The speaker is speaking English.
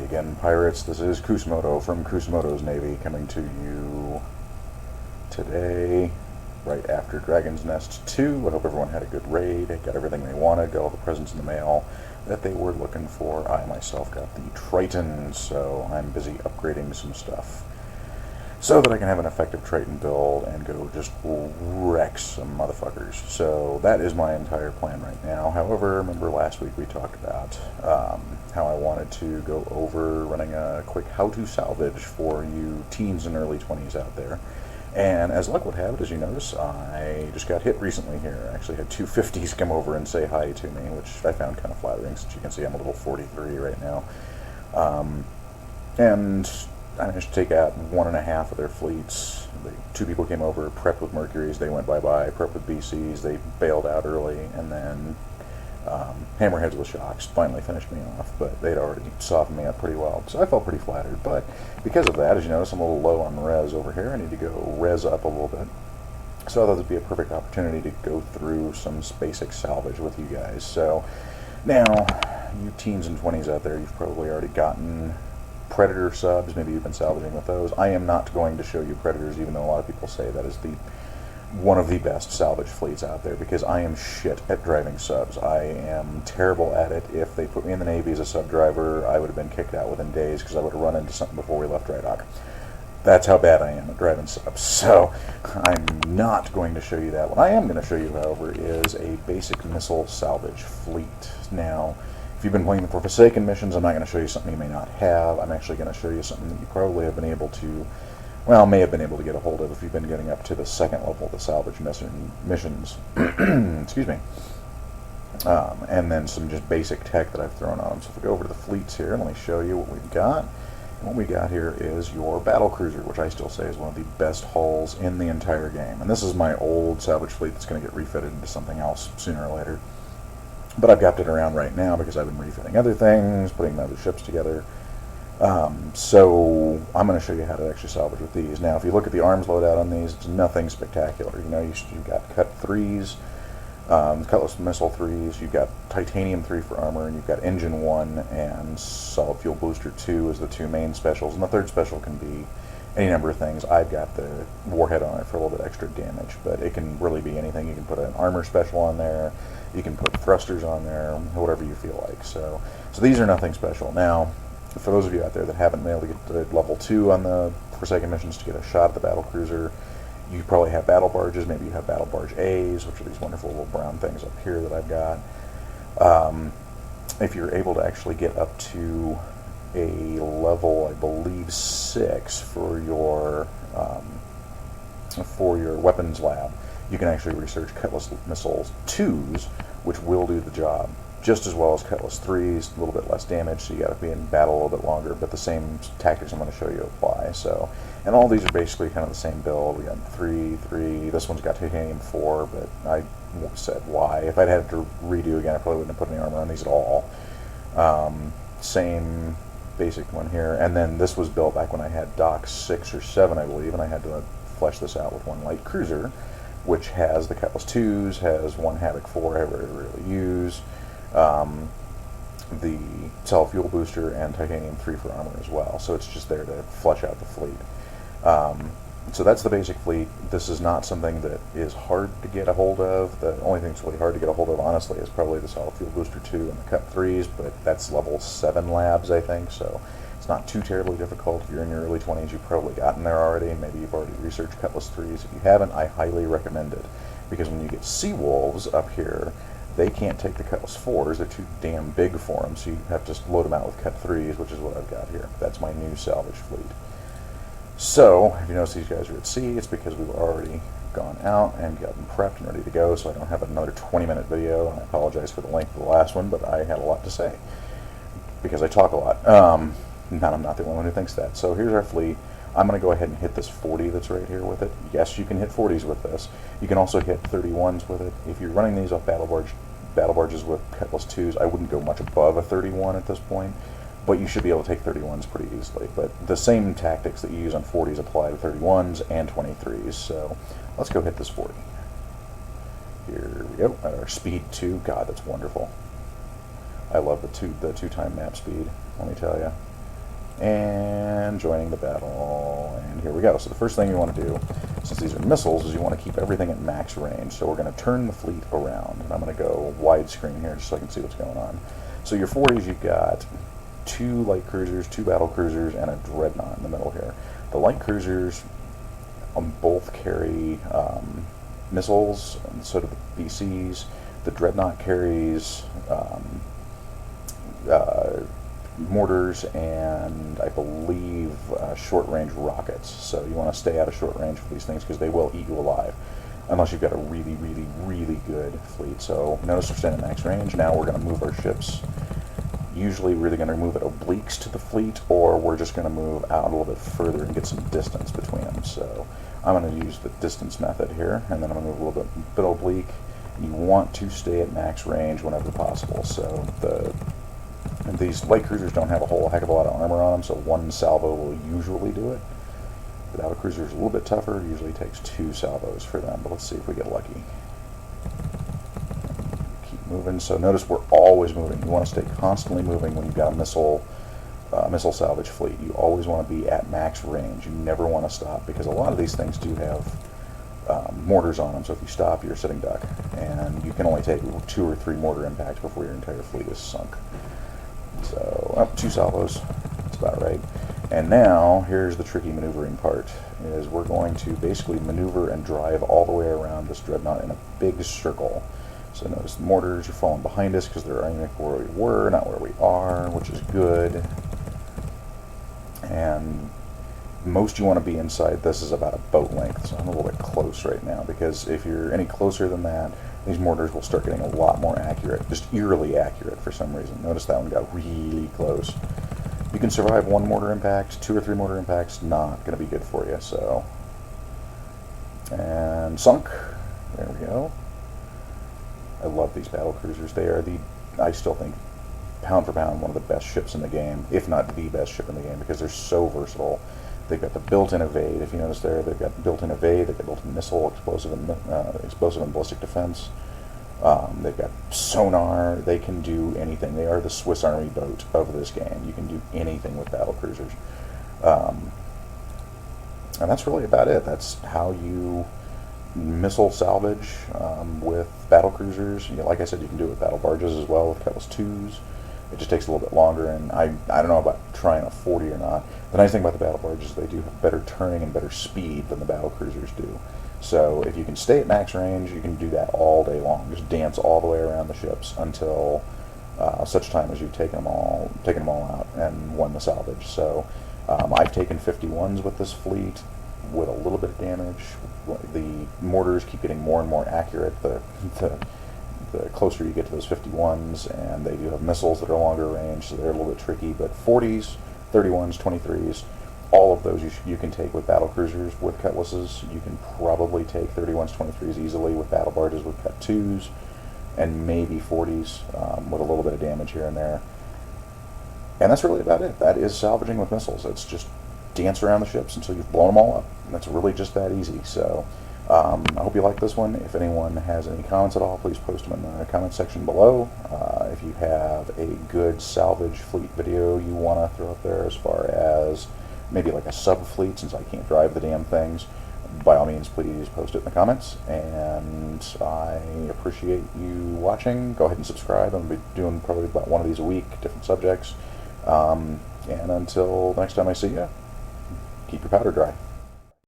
again, pirates. This is Kusumoto from Kusumoto's Navy coming to you today, right after Dragon's Nest 2. I hope everyone had a good raid, got everything they wanted, got all the presents in the mail that they were looking for. I myself got the Triton, so I'm busy upgrading some stuff so that I can have an effective Triton build and go just wreck some motherfuckers. So that is my entire plan right now. However, remember last week we talked about how I wanted to go over running a quick how-to salvage for you teens and early 20s out there. And as luck would have it, as you notice, I just got hit recently here. I actually had two 50s come over and say hi to me, which I found kind of flattering, since you can see I'm a little 43 right now. And I managed to take out 1.5 of their fleets. Two people came over, prepped with Mercuries, they went bye-bye, prepped with BCs, they bailed out early, and then Hammerheads with Shocks finally finished me off, but they'd already softened me up pretty well. So I felt pretty flattered, but because of that, as you notice, I'm a little low on res over here. I need to go res up a little bit. So I thought this would be a perfect opportunity to go through some basic salvage with you guys. So now, you teens and 20s out there, you've probably already gotten Predator subs, maybe you've been salvaging with those. I am not going to show you Predators, even though a lot of people say that is one of the best salvage fleets out there, because I am shit at driving subs. I am terrible at it. If they put me in the Navy as a sub driver, I would have been kicked out within days because I would have run into something before we left dry dock. That's how bad I am at driving subs. So I'm not going to show you that. What I am going to show you, however, is a basic missile salvage fleet. Now, if you've been playing the Forsaken missions, I'm not going to show you something you may not have. I'm actually going to show you something that you probably have been able to, well, may have been able to get a hold of if you've been getting up to the second level of the salvage missions. Excuse me. And then some just basic tech that I've thrown on them. So if we go over to the fleets here, let me show you what we've got. And what we got here is your battle cruiser, which I still say is one of the best hulls in the entire game. And this is my old salvage fleet that's going to get refitted into something else sooner or later. But I've got it around right now because I've been refitting other things, putting other ships together. So I'm going to show you how to actually salvage with these. Now, if you look at the arms loadout on these, it's nothing spectacular. You know, you've got cut 3s, Cutlass missile 3s, you've got Titanium 3 for armor, and you've got Engine 1 and Solid Fuel Booster 2 as the two main specials. And the third special can be any number of things. I've got the Warhead on it for a little bit extra damage, but it can really be anything. You can put an armor special on there, you can put thrusters on there, whatever you feel like. So these are nothing special. Now, for those of you out there that haven't been able to get to level 2 on the Forsaken missions to get a shot at the battle cruiser, you probably have battle barges. Maybe you have battle barge A's, which are these wonderful little brown things up here that I've got. If you're able to actually get up to a level, I believe 6 for your weapons lab, you can actually research Cutlass missiles 2s, which will do the job just as well as Cutlass 3s, a little bit less damage, so you got to be in battle a little bit longer, but the same tactics I'm going to show you apply. So, and all these are basically kind of the same build. We got 3, this one's got Titanium 4, but I said why. If I'd had to redo again, I probably wouldn't have put any armor on these at all. Same basic one here, and then this was built back when I had Dock 6 or 7, I believe, and I had to flesh this out with one light cruiser, which has the Cutlass 2s, has one Havoc 4 I rarely use, the Solid Fuel Booster, and Titanium 3 for armor as well. So it's just there to flesh out the fleet. So that's the basic fleet. This is not something that is hard to get a hold of. The only thing that's really hard to get a hold of, honestly, is probably the Solid Fuel Booster 2 and the Cut 3s, but that's level 7 labs, I think, so it's not too terribly difficult. If you're in your early 20s, you've probably gotten there already. Maybe you've already researched Cutlass 3s. If you haven't, I highly recommend it, because when you get Sea Wolves up here, they can't take the Cutlass 4s. They're too damn big for them, so you have to load them out with Cut 3s, which is what I've got here. That's my new salvage fleet. So, if you notice these guys are at sea, it's because we've already gone out and got them prepped and ready to go, so I don't have another 20-minute video, and I apologize for the length of the last one, but I had a lot to say, because I talk a lot. I'm not the only one who thinks that. So here's our fleet. I'm going to go ahead and hit this 40 that's right here with it. Yes, you can hit 40s with this. You can also hit 31s with it. If you're running these off battle barges with Cutlass 2s, I wouldn't go much above a 31 at this point, but you should be able to take 31s pretty easily. But the same tactics that you use on 40s apply to 31s and 23s, so let's go hit this 40. Here we go, at our speed 2. God, that's wonderful. I love the two-time map speed, let me tell you. and joining the battle, and here we go. So the first thing you want to do, since these are missiles, is you want to keep everything at max range. So we're going to turn the fleet around, and I'm going to go widescreen here just so I can see what's going on. So your 40s, you've got 2 light cruisers, 2 battle cruisers, and a dreadnought in the middle here. The light cruisers both carry missiles, and so do the BCs. The dreadnought carries mortars and I believe short-range rockets. So you want to stay out of short range for these things because they will eat you alive unless you've got a really, really, really good fleet. So notice we're staying at max range. Now we're going to move our ships. Usually we're either going to move at obliques to the fleet, or we're just going to move out a little bit further and get some distance between them. So I'm going to use the distance method here, and then I'm going to move a little bit oblique. You want to stay at max range whenever possible. So these light cruisers don't have a whole heck of a lot of armor on them, so 1 salvo will usually do it. The battle cruiser is a little bit tougher. It usually takes 2 salvos for them, but let's see if we get lucky. Keep moving. So notice we're always moving. You want to stay constantly moving when you've got a missile salvage fleet. You always want to be at max range. You never want to stop, because a lot of these things do have mortars on them, so if you stop, you're a sitting duck, and you can only take 2 or 3 mortar impacts before your entire fleet is sunk. So, 2 salvos, that's about right. And now, here's the tricky maneuvering part, is we're going to basically maneuver and drive all the way around this dreadnought in a big circle. So notice the mortars are falling behind us because they're aiming where we were, not where we are, which is good. And most you want to be inside this is about a boat length, so I'm a little bit close right now, because if you're any closer than that, these mortars will start getting a lot more accurate, just eerily accurate for some reason. Notice that one got really close. You can survive 1 mortar impact, 2 or 3 mortar impacts, not going to be good for you, so. And sunk. There we go. I love these battle cruisers. They are I still think, pound for pound, one of the best ships in the game, if not the best ship in the game, because they're so versatile. They've got the built-in evade. If you notice there, they've got built-in evade. They've got built-in missile, explosive and ballistic defense. They've got sonar. They can do anything. They are the Swiss Army boat of this game. You can do anything with battle cruisers. And that's really about it. That's how you missile salvage with battle cruisers. Like I said, you can do it with battle barges as well with Cutlass 2s. It just takes a little bit longer, and I don't know about trying a 40 or not. The nice thing about the battle barges is they do have better turning and better speed than the battle cruisers do. So if you can stay at max range, you can do that all day long. Just dance all the way around the ships until such time as you've taken them all out and won the salvage. So I've taken 51s with this fleet with a little bit of damage. The mortars keep getting more and more accurate the closer you get to those 51s, and they do have missiles that are longer range, so they're a little bit tricky. But 40s, 31s, 23s, all of those you can take with battle cruisers with cutlasses. You can probably take 31s, 23s easily with battle barges with cut 2s, and maybe 40s with a little bit of damage here and there. And that's really about it. That is salvaging with missiles. It's just dance around the ships until you've blown them all up. And that's really just that easy. So I hope you like this one. If anyone has any comments at all, please post them in the comment section below. If you have a good salvage fleet video you want to throw up there, as far as maybe like a sub-fleet, since I can't drive the damn things, by all means, please post it in the comments. And I appreciate you watching. Go ahead and subscribe. I'm going to be doing probably about one of these a week, different subjects. And until next time I see you, keep your powder dry.